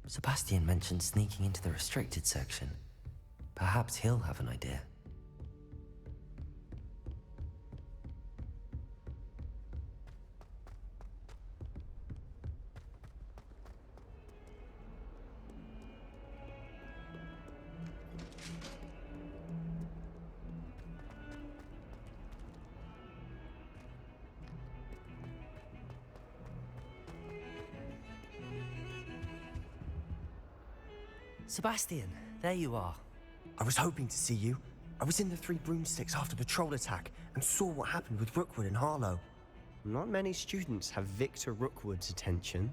Sebastian mentioned sneaking into the restricted section. Perhaps he'll have an idea. Sebastian, there you are. I was hoping to see you. I was in the Three Broomsticks after the troll attack and saw what happened with Rookwood and Harlow. Not many students have Victor Rookwood's attention.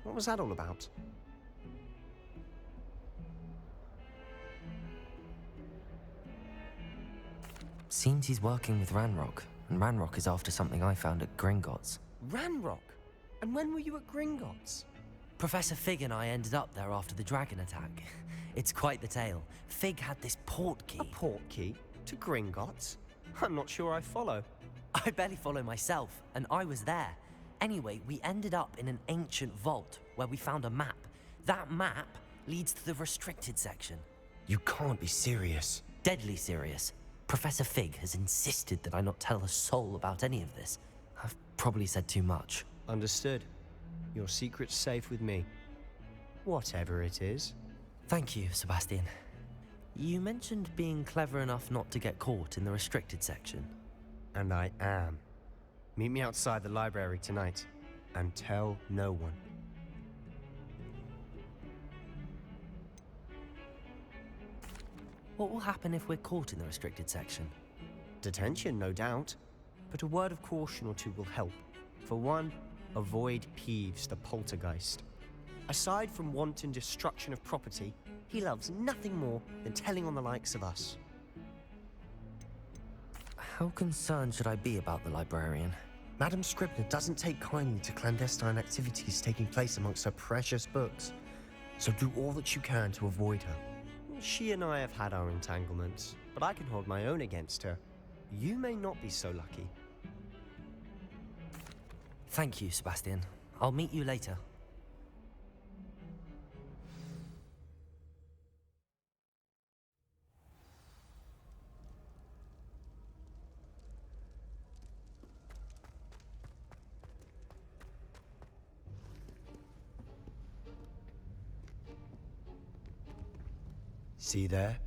What was that all about? Seems he's working with Ranrock, and Ranrock is after something I found at Gringotts. Ranrock? And when were you at Gringotts? Professor Fig and I ended up there after the dragon attack. It's quite the tale. Fig had this port key. A port key? To Gringotts? I'm not sure I follow. I barely follow myself, and I was there. Anyway, we ended up in an ancient vault where we found a map. That map leads to the restricted section. You can't be serious. Deadly serious. Professor Fig has insisted that I not tell a soul about any of this. I've probably said too much. Understood. Your secret's safe with me. Whatever it is. Thank you, Sebastian. You mentioned being clever enough not to get caught in the restricted section. And I am. Meet me outside the library tonight, and tell no one. What will happen if we're caught in the restricted section? Detention, no doubt. But a word of caution or two will help. For one, avoid Peeves the poltergeist. Aside from wanton destruction of property, he loves nothing more than telling on the likes of us. How concerned should I be about the librarian? Madam Scribner doesn't take kindly to clandestine activities taking place amongst her precious books. So do all that you can to avoid her. She and I have had our entanglements, but I can hold my own against her. You may not be so lucky. Thank you, Sebastian. I'll meet you later. See there?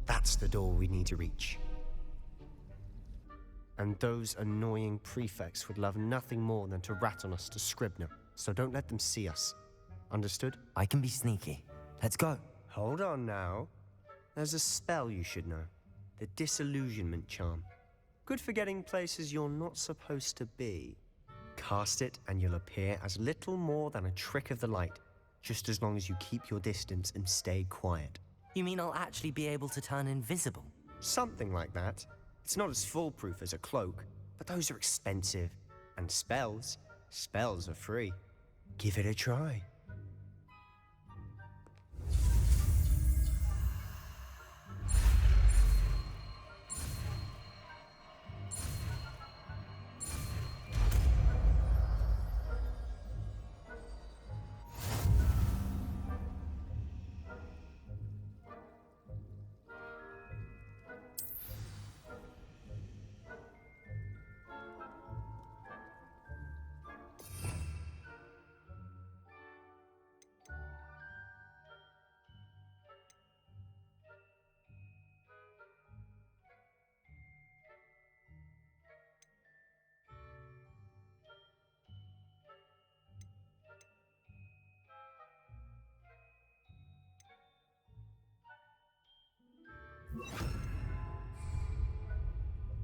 That's the door we need to reach. And those annoying prefects would love nothing more than to rat on us to Scribner, so don't let them see us. Understood? I can be sneaky. Let's go. Hold on now. There's a spell you should know. The Disillusionment Charm. Good for getting places you're not supposed to be. Cast it and you'll appear as little more than a trick of the light, just as long as you keep your distance and stay quiet. You mean I'll actually be able to turn invisible? Something like that. It's not as foolproof as a cloak, but those are expensive. And spells are free. Give it a try.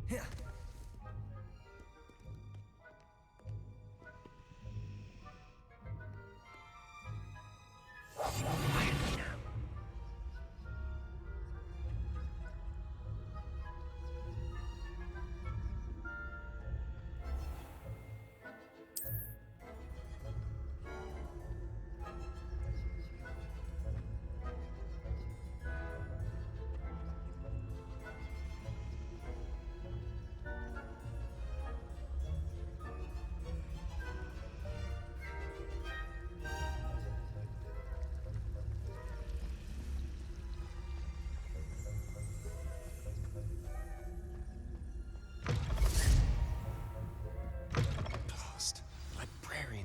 Here.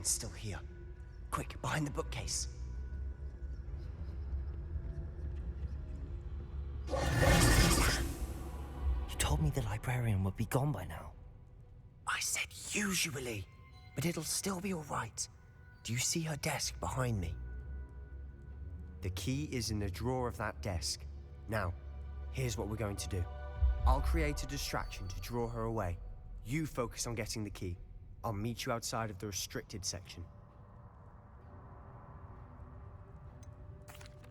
Still here. Quick, behind the bookcase. You told me the librarian would be gone by now. I said usually, but it'll still be all right. Do you see her desk behind me? The key is in the drawer of that desk. Now, here's what we're going to do. I'll create a distraction to draw her away. You focus on getting the key. I'll meet you outside of the restricted section.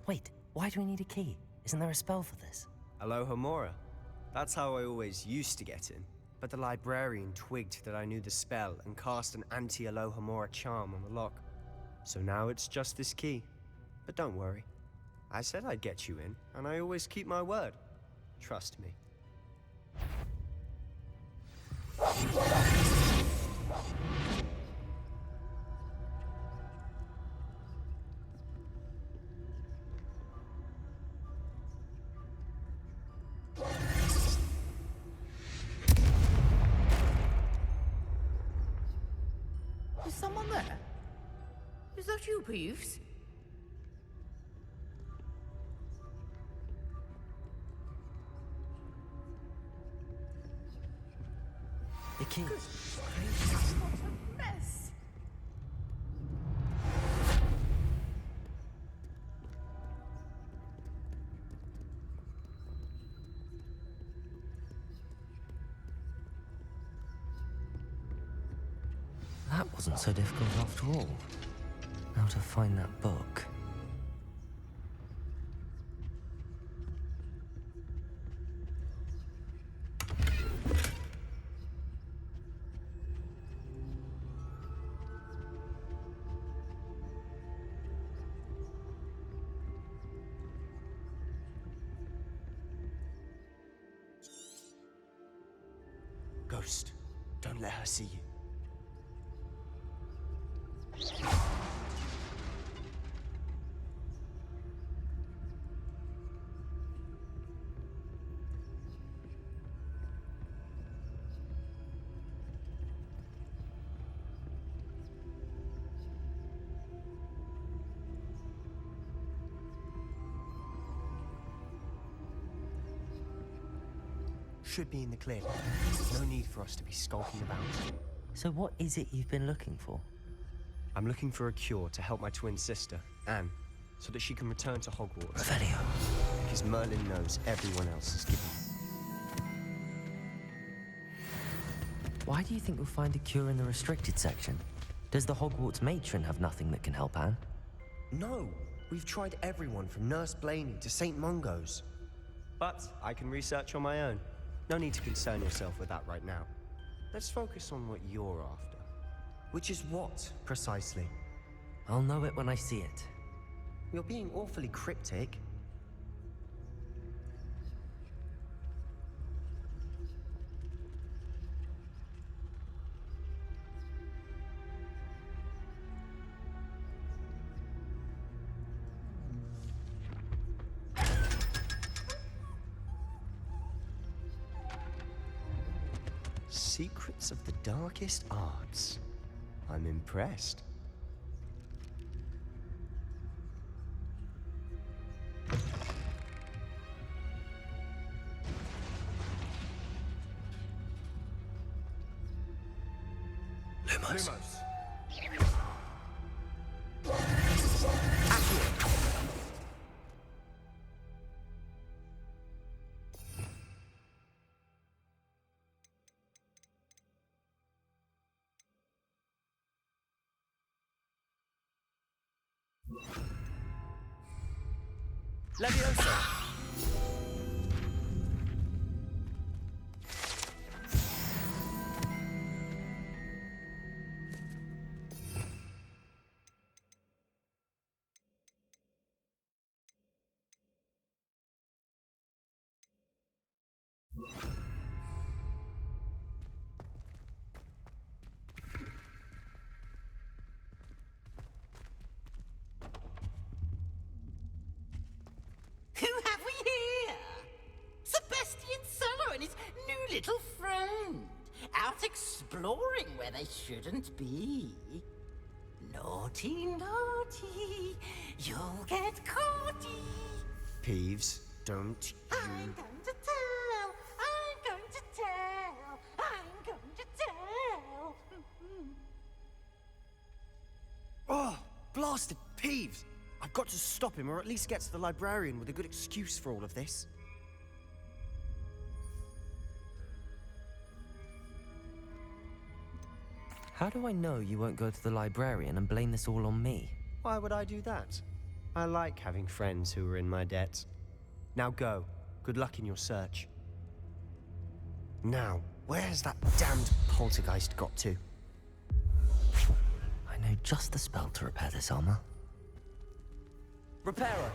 Wait, why do we need a key? Isn't there a spell for this? Alohomora. That's how I always used to get in. But the librarian twigged that I knew the spell and cast an anti-Alohomora charm on the lock. So now it's just this key. But don't worry. I said I'd get you in, and I always keep my word. Trust me. Is someone there? Is that you, Peeves? The key. What a mess! That wasn't so difficult after all. Now to find that book. Ghost, don't let her see you. Should be in the clear. No need for us to be skulking about. So what is it you've been looking for? I'm looking for a cure to help my twin sister, Anne, so that she can return to Hogwarts. Revelio. Because Merlin knows everyone else is given. Why do you think we'll find a cure in the restricted section? Does the Hogwarts matron have nothing that can help Anne? No, we've tried everyone from Nurse Blaney to St. Mungo's. But I can research on my own. No need to concern yourself with that right now. Let's focus on what you're after. Which is what, precisely? I'll know it when I see it. You're being awfully cryptic. Secrets of the darkest arts. I'm impressed. Lumos. Leviosa! Who have we here? Sebastian Solo and his new little friend. Out exploring where they shouldn't be. Naughty, naughty. You'll get caughty. Peeves, don't you... I'm going to tell. I'm going to tell. I'm going to tell. Oh, blasted Peeves! I've got to stop him, or at least get to the librarian with a good excuse for all of this. How do I know you won't go to the librarian and blame this all on me? Why would I do that? I like having friends who are in my debt. Now go. Good luck in your search. Now, where's that damned poltergeist got to? I know just the spell to repair this armor. Repairer!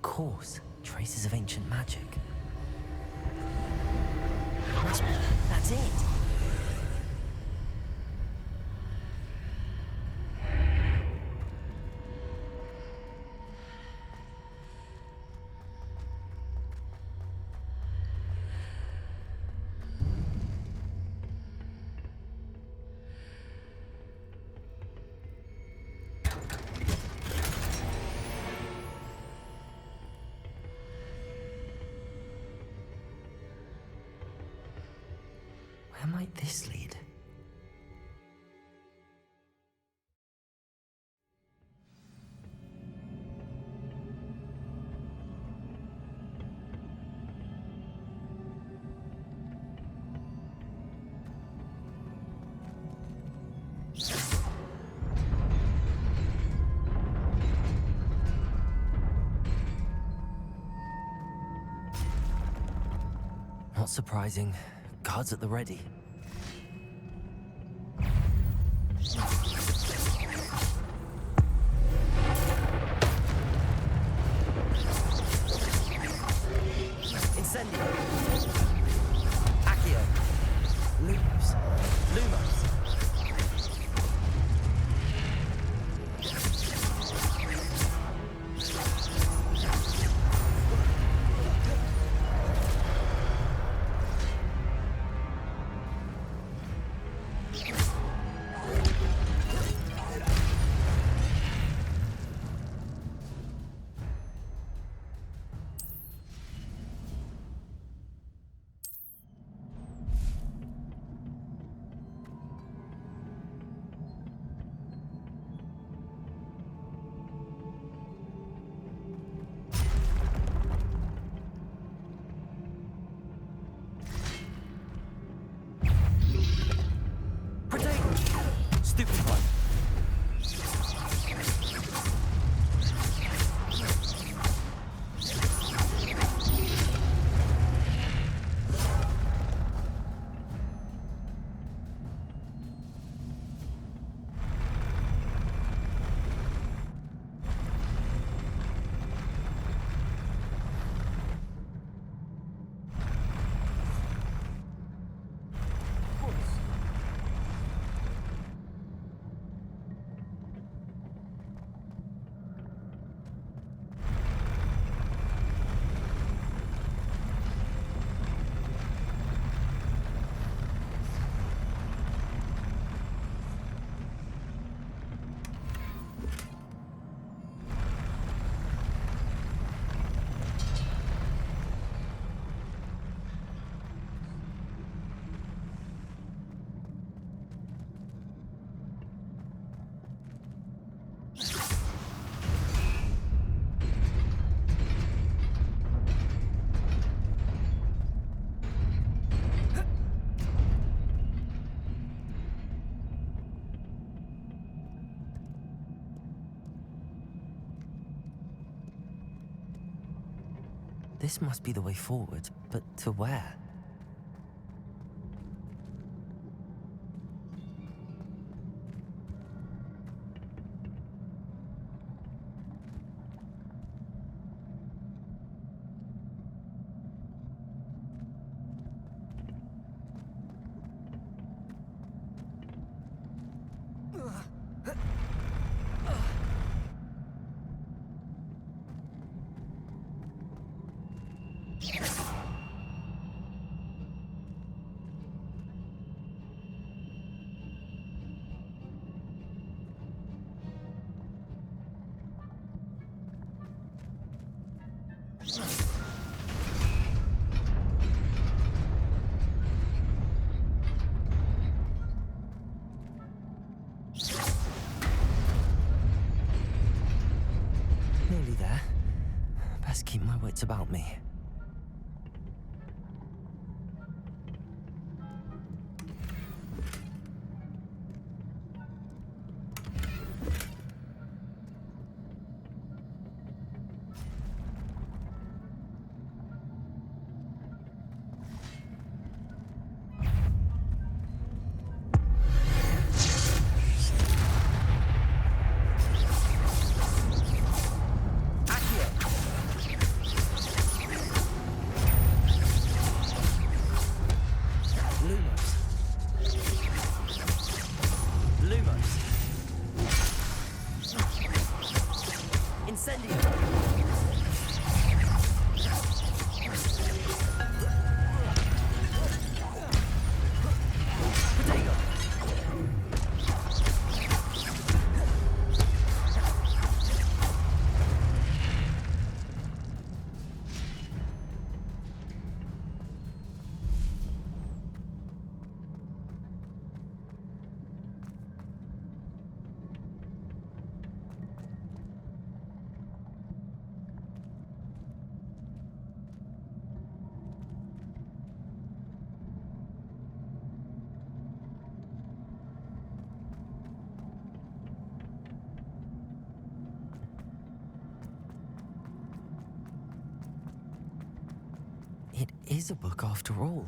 Of course, traces of ancient magic. That's it! Where might this lead? Not surprising. Guards at the ready. Incendio. Accio. Lumos. Lumos. Stupid one. This must be the way forward, but to where? Nearly there. Best keep my wits about me. is a book after all.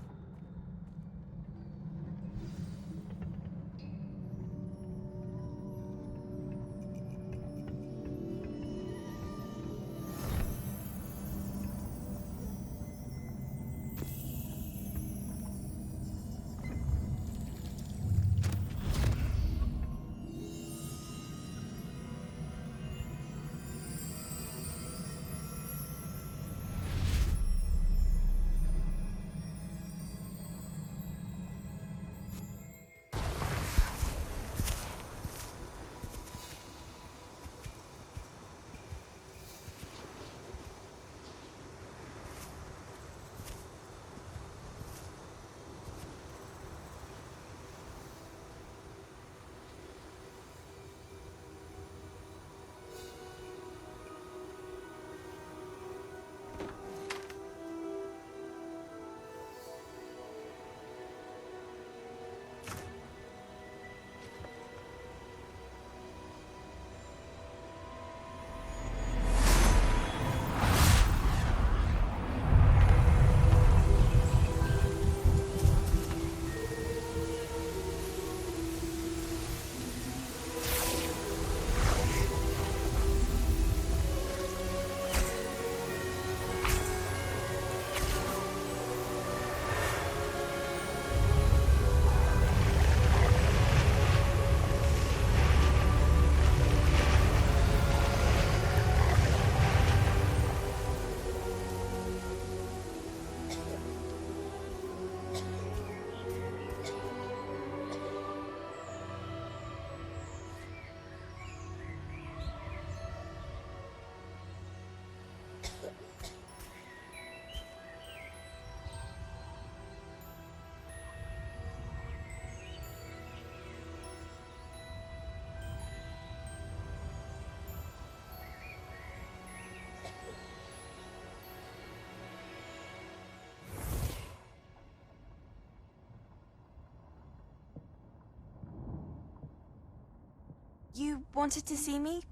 You wanted to see me?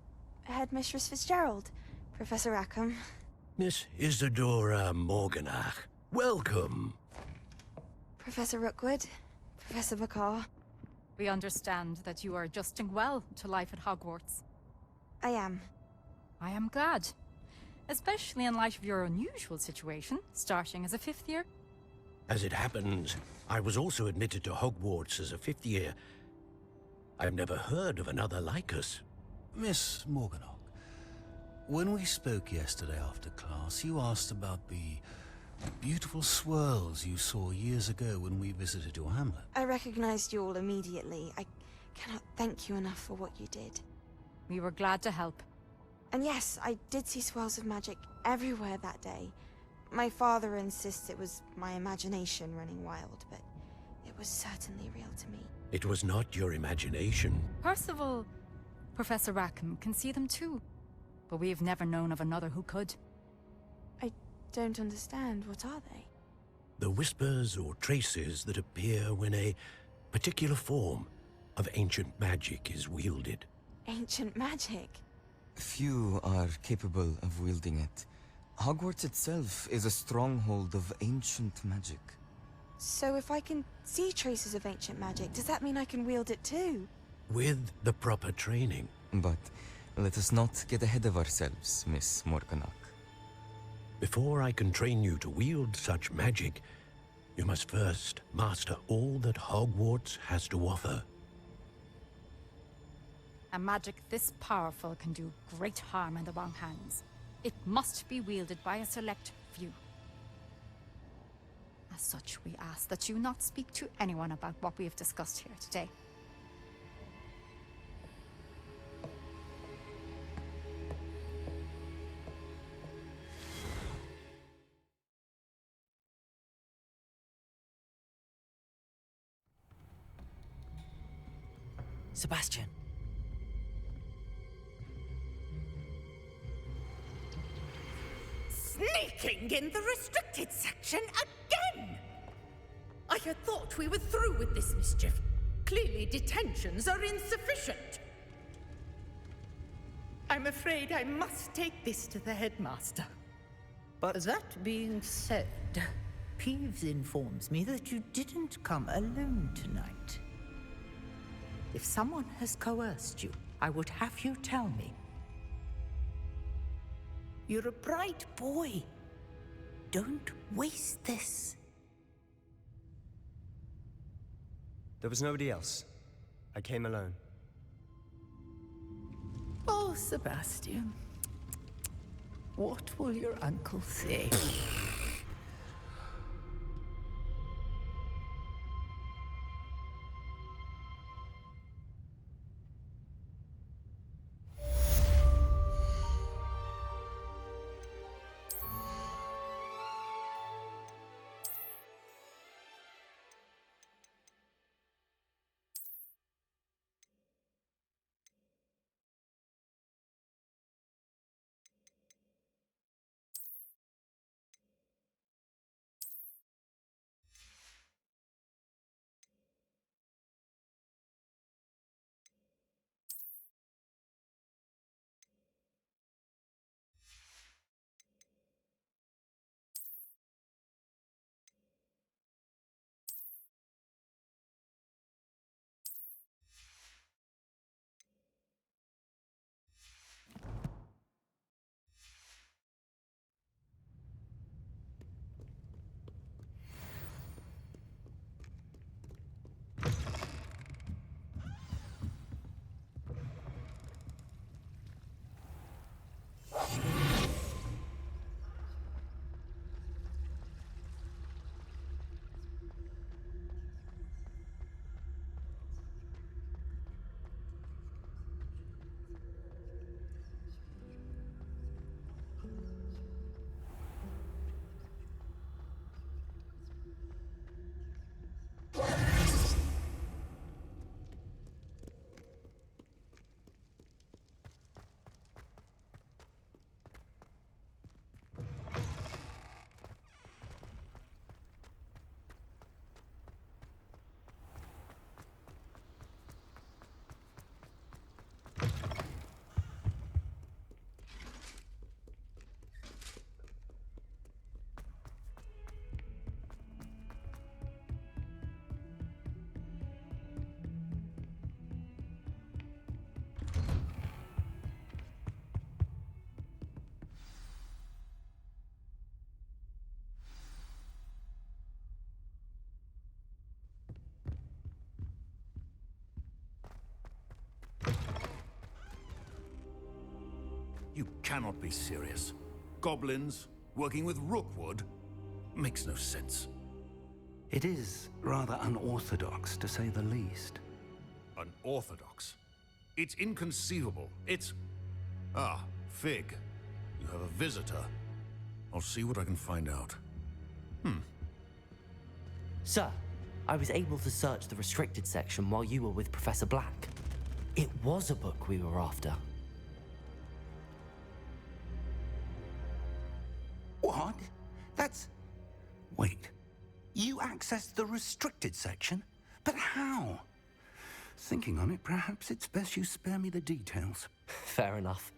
Headmistress Fitzgerald, Professor Rackham. Miss Isadora Morganach, welcome. Professor Rookwood, Professor Bakar. We understand that you are adjusting well to life at Hogwarts. I am. I am glad. Especially in light of your unusual situation, starting as a fifth year. As it happens, I was also admitted to Hogwarts as a fifth year. I've never heard of another like us. Miss Morganach, when we spoke yesterday after class, you asked about the beautiful swirls you saw years ago when we visited your hamlet. I recognized you all immediately. I cannot thank you enough for what you did. We were glad to help. And yes, I did see swirls of magic everywhere that day. My father insists it was my imagination running wild, but it was certainly real to me. It was not your imagination. Percival, Professor Rackham can see them too. But we have never known of another who could. I don't understand. What are they? The whispers or traces that appear when a particular form of ancient magic is wielded. Ancient magic? Few are capable of wielding it. Hogwarts itself is a stronghold of ancient magic. So if I can see traces of ancient magic, does that mean I can wield it too? With the proper training. But let us not get ahead of ourselves, Miss Morganach. Before I can train you to wield such magic, you must first master all that Hogwarts has to offer. A magic this powerful can do great harm in the wrong hands. It must be wielded by a select few. As such, we ask that you not speak to anyone about what we have discussed here today. Sebastian. Sneaking in the restricted section again! I had thought we were through with this mischief. Clearly detentions are insufficient. I'm afraid I must take this to the headmaster. But that being said, Peeves informs me that you didn't come alone tonight. If someone has coerced you, I would have you tell me. You're a bright boy. Don't waste this. There was nobody else. I came alone. Oh, Sebastian. What will your uncle say? You cannot be serious. Goblins working with Rookwood makes no sense. It is rather unorthodox, to say the least. Unorthodox? It's inconceivable. It's... Ah, Fig. You have a visitor. I'll see what I can find out. Sir, I was able to search the restricted section while you were with Professor Black. It was a book we were after. What? That's... Wait. You accessed the restricted section? But how? Thinking on it, perhaps it's best you spare me the details. Fair enough.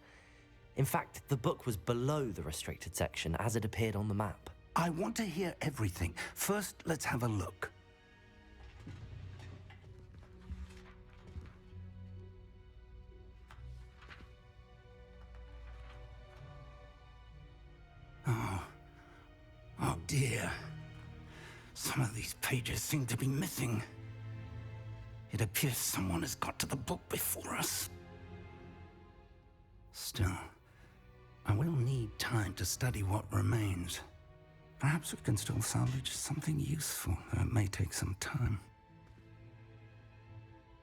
In fact, the book was below the restricted section as it appeared on the map. I want to hear everything. First, let's have a look. Oh dear. Some of these pages seem to be missing. It appears someone has got to the book before us. Still, I will need time to study what remains. Perhaps we can still salvage something useful, though it may take some time.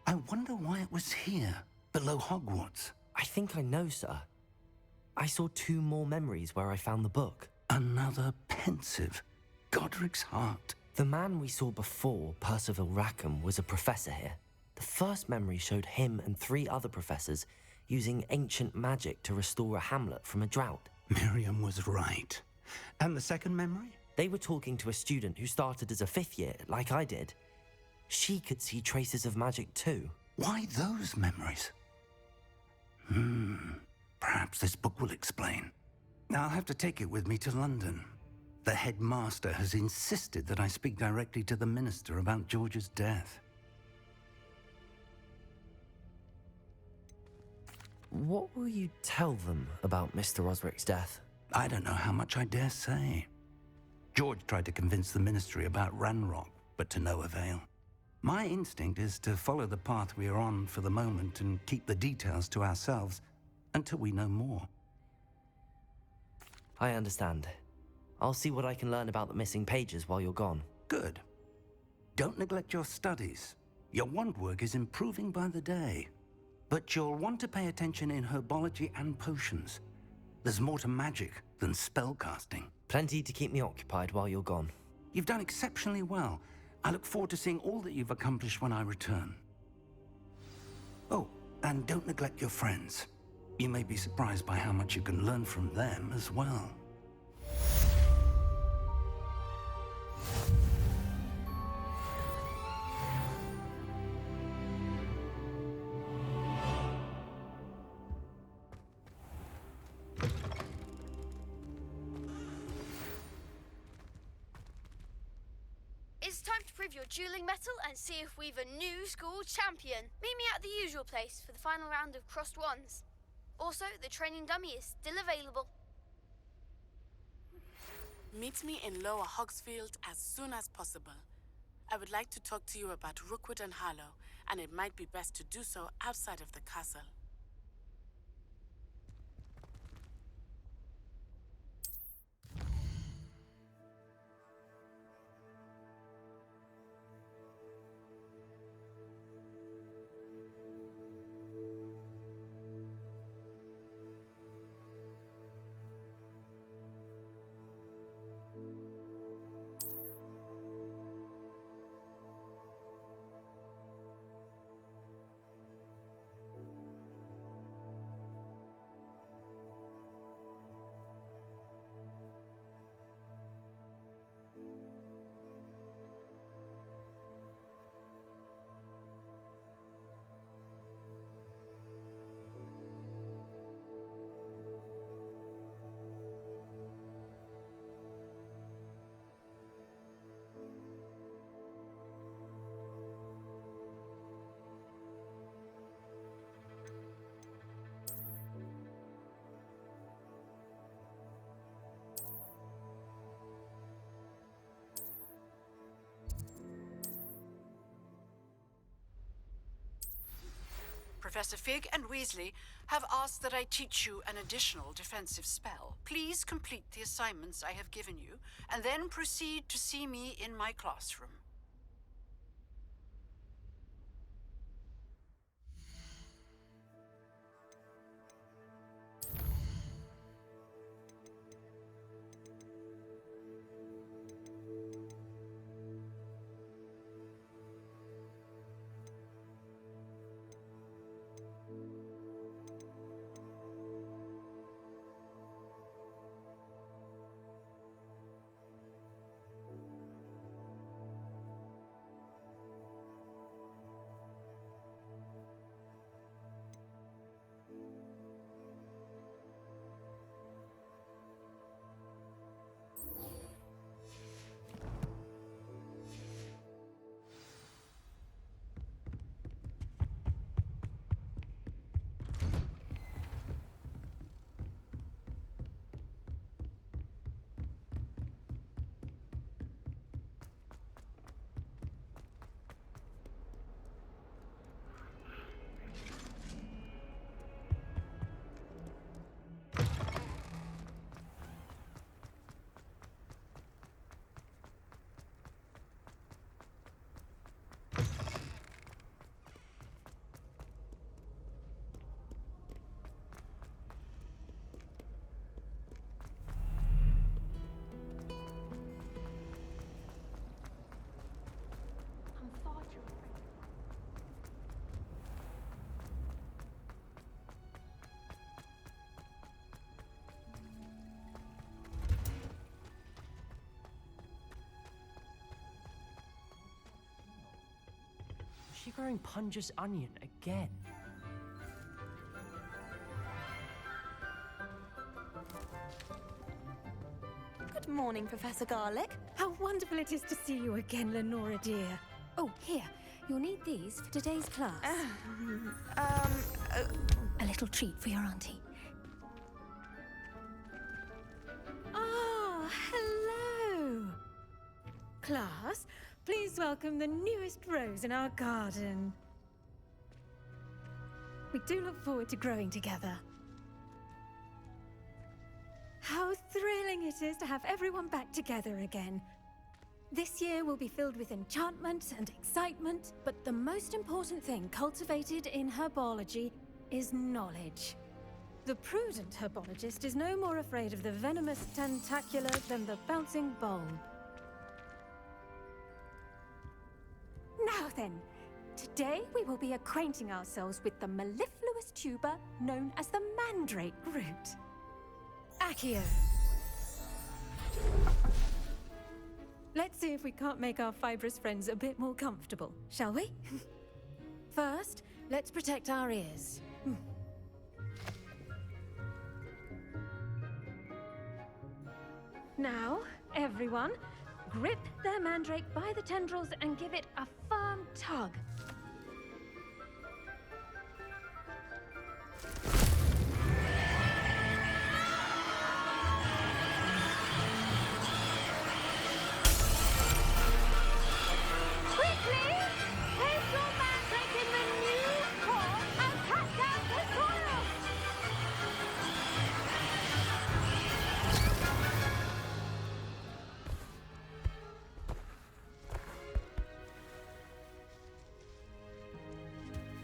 I wonder why it was here, below Hogwarts. I think I know, sir. I saw 2 more memories where I found the book. Another pensive, Godric's heart. The man we saw before, Percival Rackham, was a professor here. The first memory showed him and 3 other professors using ancient magic to restore a hamlet from a drought. Miriam was right. And the second memory? They were talking to a student who started as a 5th year, like I did. She could see traces of magic too. Why those memories? Perhaps this book will explain. I'll have to take it with me to London. The headmaster has insisted that I speak directly to the minister about George's death. What will you tell them about Mr. Osric's death? I don't know how much I dare say. George tried to convince the ministry about Ranrock, but to no avail. My instinct is to follow the path we are on for the moment and keep the details to ourselves until we know more. I understand. I'll see what I can learn about the missing pages while you're gone. Good. Don't neglect your studies. Your wand work is improving by the day. But you'll want to pay attention in herbology and potions. There's more to magic than spellcasting. Plenty to keep me occupied while you're gone. You've done exceptionally well. I look forward to seeing all that you've accomplished when I return. Oh, and don't neglect your friends. You may be surprised by how much you can learn from them as well. It's time to prove your dueling mettle and see if we've a new school champion. Meet me at the usual place for the final round of crossed wands. Also, the training dummy is still available. Meet me in Lower Hogsfield as soon as possible. I would like to talk to you about Rookwood and Harlow, and it might be best to do so outside of the castle. Professor Fig and Weasley have asked that I teach you an additional defensive spell. Please complete the assignments I have given you, and then proceed to see me in my classroom. Is she growing Punja's onion again? Good morning. morning, Professor Garlick. How wonderful it is to see you again, Lenora dear. Oh, here. You'll need these for today's class. A little treat for your auntie. Ah, hello. Class, please welcome the newest rose in our garden. We do look forward to growing together. How thrilling it is to have everyone back together again. This year will be filled with enchantment and excitement, but the most important thing cultivated in herbology is knowledge. The prudent herbologist is no more afraid of the venomous tentacular than the bouncing bulb. Now then, today we will be acquainting ourselves with the mellifluous tuber known as the mandrake root. Accio. Let's see if we can't make our fibrous friends a bit more comfortable, shall we? First, let's protect our ears. Now, everyone, grip their mandrake by the tendrils and give it a firm tug.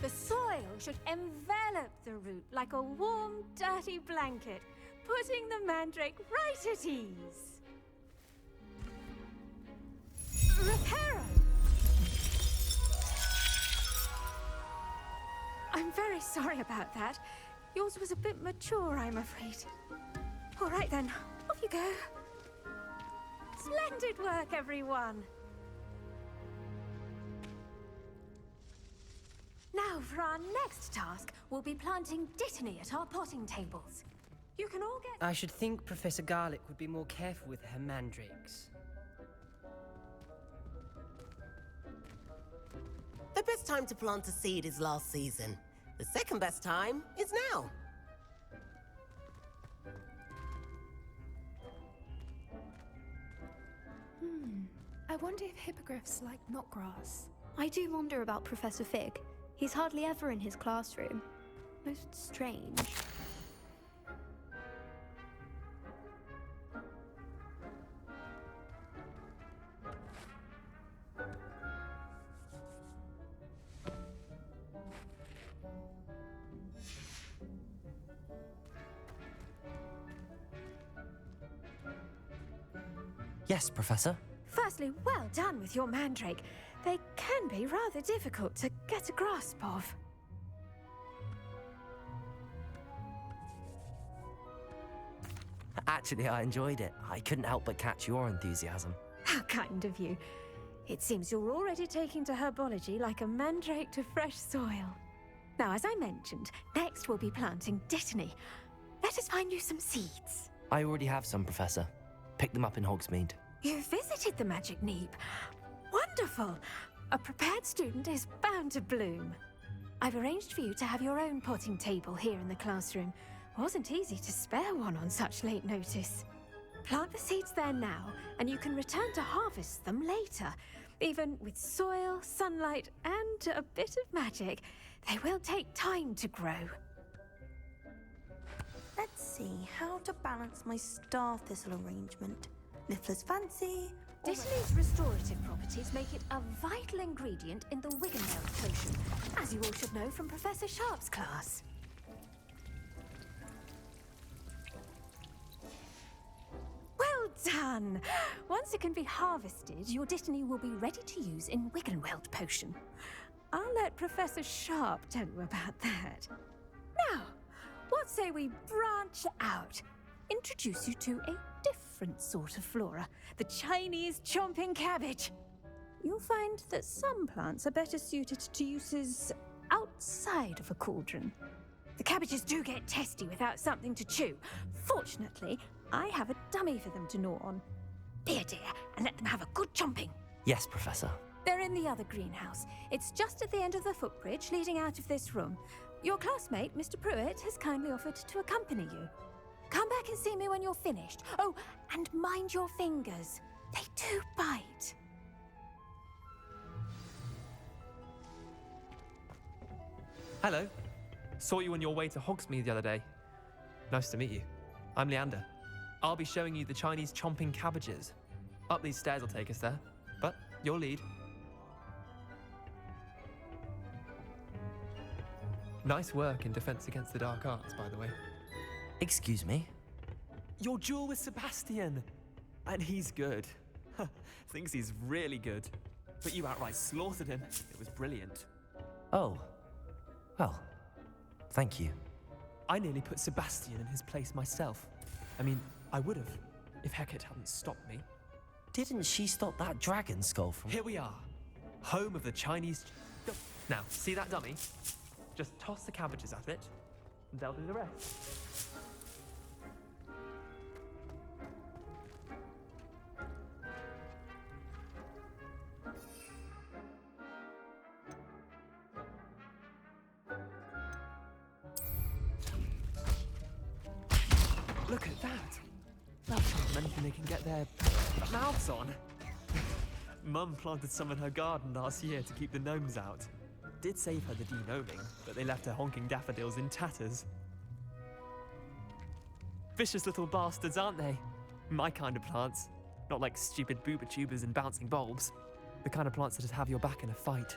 The soil should envelop the root like a warm, dirty blanket, putting the mandrake right at ease. Reparo! I'm very sorry about that. Yours was a bit mature, I'm afraid. All right then, off you go. Splendid work, everyone. Now, for our next task, we'll be planting Dittany at our potting tables. You can all get... I should think Professor Garlick would be more careful with her mandrakes. The best time to plant a seed is last season. The second best time is now. I wonder if hippogriffs like knotgrass. I do wonder about Professor Fig. He's hardly ever in his classroom. Most strange. Yes, Professor? Firstly, well done with your mandrake. They can be rather difficult to get a grasp of. Actually, I enjoyed it. I couldn't help but catch your enthusiasm. How kind of you. It seems you're already taking to herbology like a mandrake to fresh soil. Now, as I mentioned, next we'll be planting Dittany. Let us find you some seeds. I already have some, Professor. Picked them up in Hogsmeade. You visited the Magic Neep. Wonderful! A prepared student is bound to bloom. I've arranged for you to have your own potting table here in the classroom. Wasn't easy to spare one on such late notice. Plant the seeds there now, and you can return to harvest them later. Even with soil, sunlight, and a bit of magic, they will take time to grow. Let's see how to balance my star thistle arrangement. Niffler's fancy. Dittany's restorative properties make it a vital ingredient in the Wiggenweld potion, as you all should know from Professor Sharp's class. Well done! Once it can be harvested, your Dittany will be ready to use in Wiggenweld potion. I'll let Professor Sharp tell you about that. Now, what say we branch out? Introduce you to a different sort of flora, the Chinese chomping cabbage. You'll find that some plants are better suited to uses outside of a cauldron. The cabbages do get testy without something to chew. Fortunately, I have a dummy for them to gnaw on. Here, dear, and let them have a good chomping. Yes, Professor. They're in the other greenhouse. It's just at the end of the footbridge leading out of this room. Your classmate, Mr. Pruitt, has kindly offered to accompany you. Come back and see me when you're finished. Oh, and mind your fingers. They do bite. Hello. Saw you on your way to Hogsmeade the other day. Nice to meet you. I'm Leander. I'll be showing you the Chinese chomping cabbages. Up these stairs will take us there, but your lead. Nice work in Defense Against the Dark Arts, by the way. Excuse me? Your duel with Sebastian! And he's good. Thinks he's really good. But you outright slaughtered him. It was brilliant. Oh. Well, thank you. I nearly put Sebastian in his place myself. I mean, I would have, if Hecate hadn't stopped me. Didn't she stop that dragon skull from... Here we are. Home of the Chinese... Now, see that dummy? Just toss the cabbages at it, and they'll do the rest. Look at that! That's not anything they can get their mouths on. Mum planted some in her garden last year to keep the gnomes out. Did save her the de-gnoming, but they left her honking daffodils in tatters. Vicious little bastards, aren't they? My kind of plants. Not like stupid booba tubers and bouncing bulbs. The kind of plants that just have your back in a fight.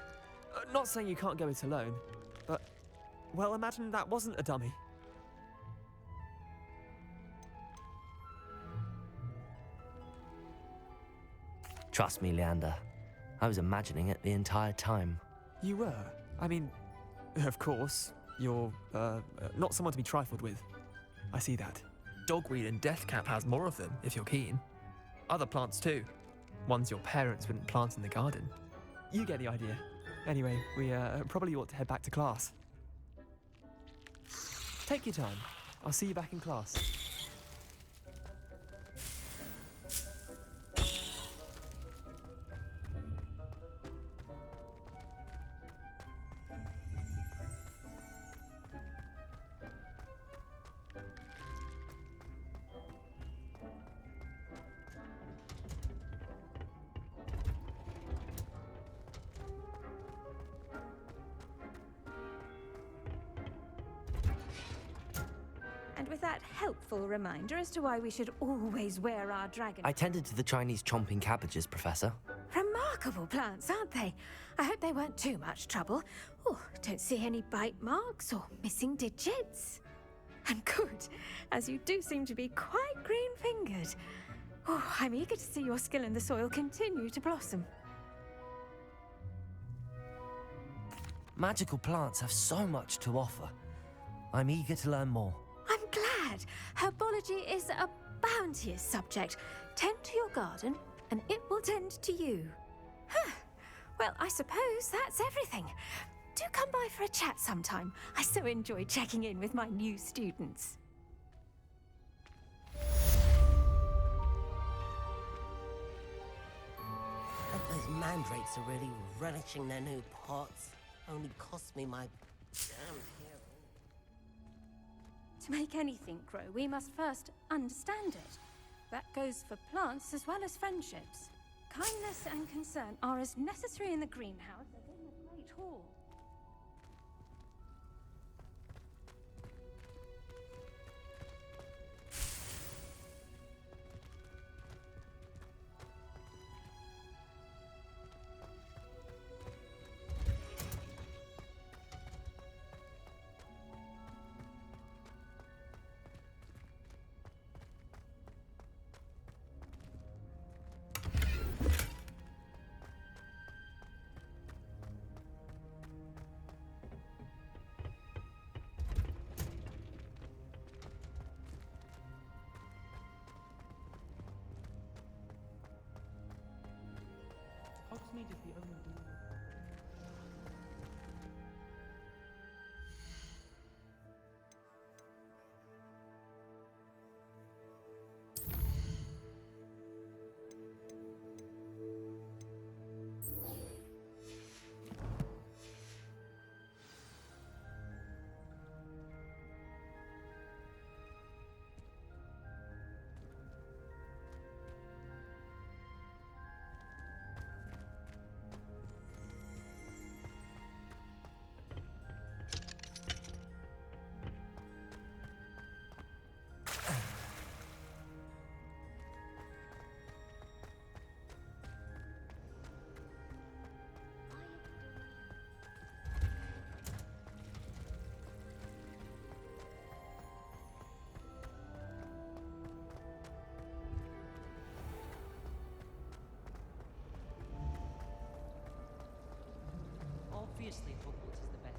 Not saying you can't go it alone, but... well, imagine that wasn't a dummy. Trust me, Leander. I was imagining it the entire time. You were? I mean, of course, you're, not someone to be trifled with. I see that. Dogweed and deathcap has more of them, if you're keen. Other plants too. Ones your parents wouldn't plant in the garden. You get the idea. Anyway, we, probably ought to head back to class. Take your time. I'll see you back in class. And with that helpful reminder as to why we should always wear our dragon... I tended to the Chinese chomping cabbages, Professor. Remarkable plants, aren't they? I hope they weren't too much trouble. Oh, don't see any bite marks or missing digits. And good, as you do seem to be quite green-fingered. Oh, I'm eager to see your skill in the soil continue to blossom. Magical plants have so much to offer. I'm eager to learn more. I'm glad. Herbology is a bounteous subject. Tend to your garden, and it will tend to you. Huh. Well, I suppose that's everything. Do come by for a chat sometime. I so enjoy checking in with my new students. Those mandrakes are really relishing their new pots. Only cost me my damn hearing. To make anything grow, we must first understand it. That goes for plants as well as friendships. Kindness and concern are as necessary in the greenhouse as in the Great Hall. Hogsmeade is the only... Obviously, Hogwarts is the best.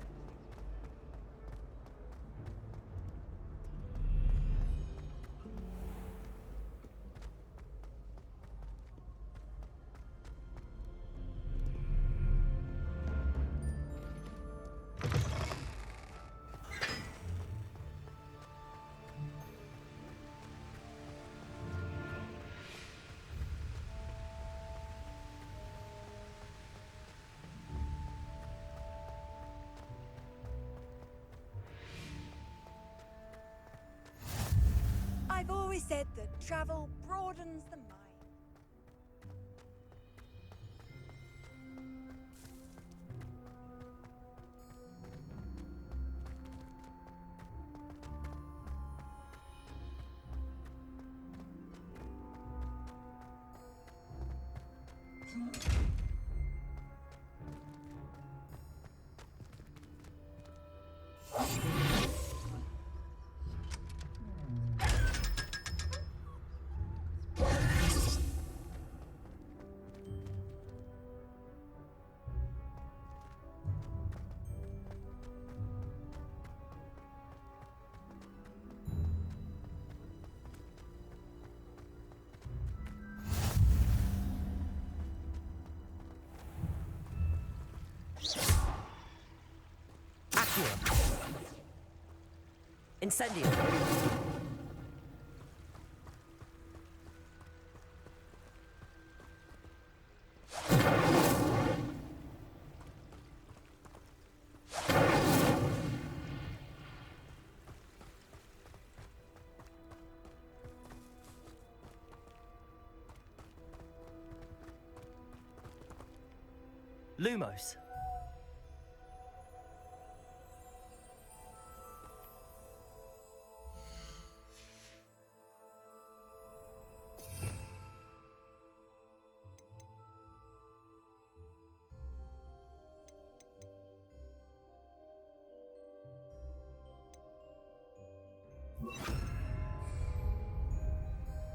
I've always said that travel broadens the mind. Incendio. Lumos.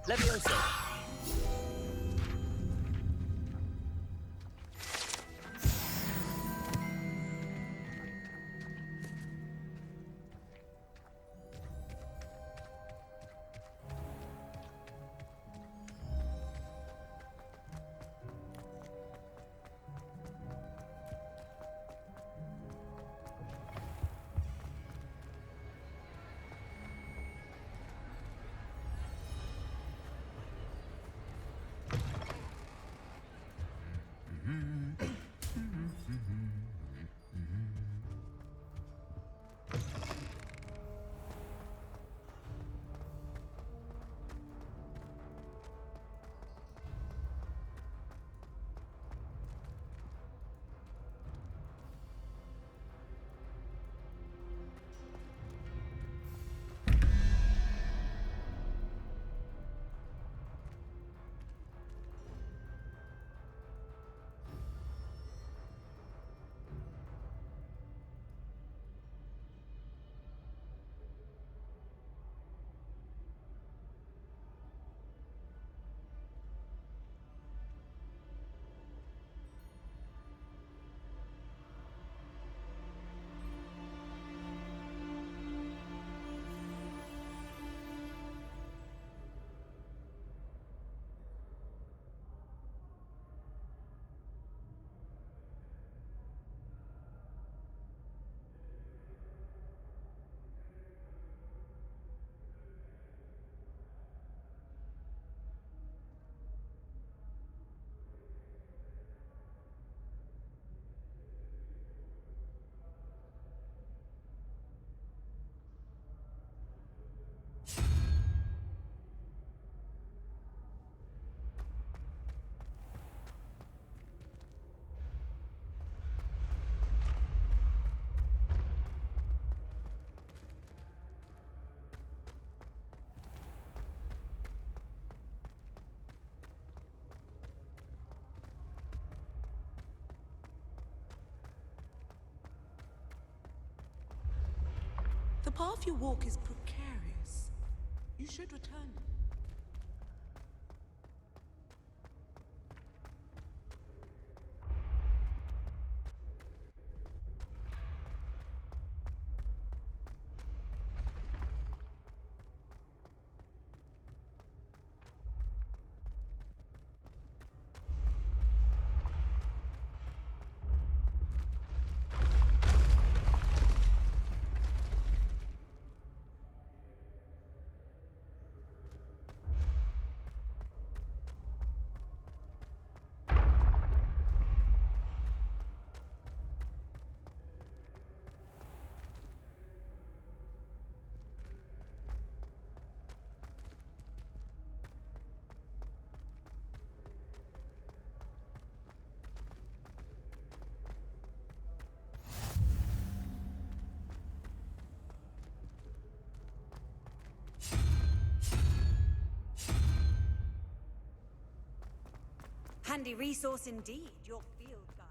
Levioso. The path you walk is precarious. You should return. handy resource indeed, your field guide.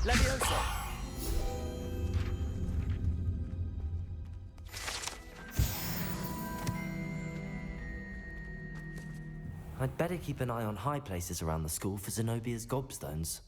Leviosa! I'd better keep an eye on high places around the school for Zenobia's gobstones.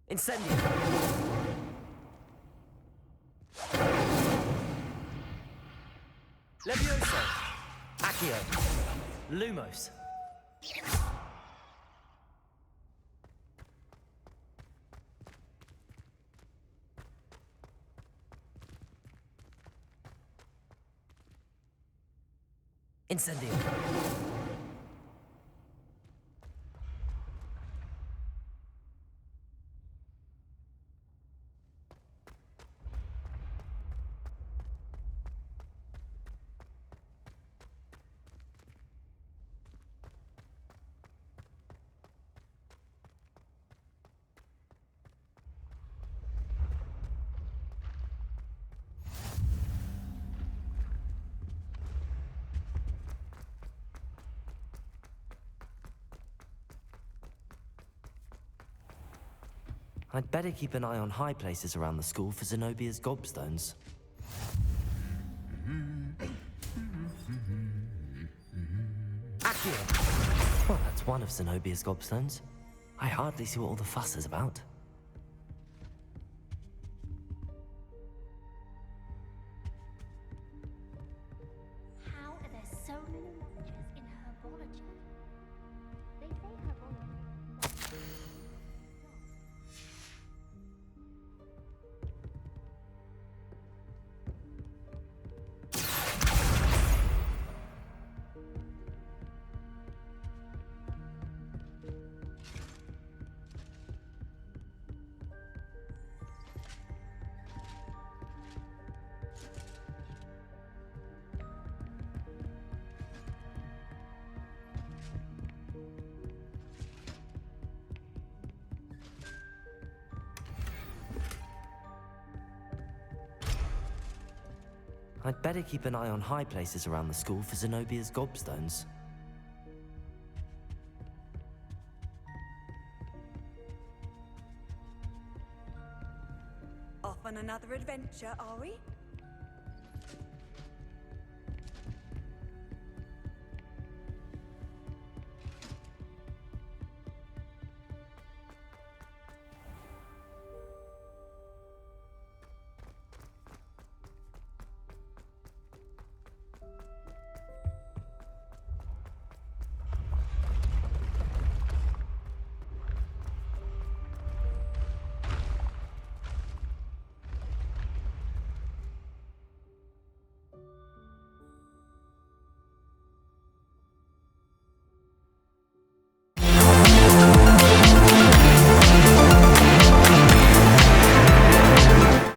Incendio! Levioso! Accio! Lumos! Incendio! I'd better keep an eye on high places around the school for Zenobia's gobstones. Accio! Well, that's one of Zenobia's gobstones. I hardly see what all the fuss is about. How are there so many lectures in herbology? They say herbology. I'd better keep an eye on high places around the school for Zenobia's gobstones. Off on another adventure, are we?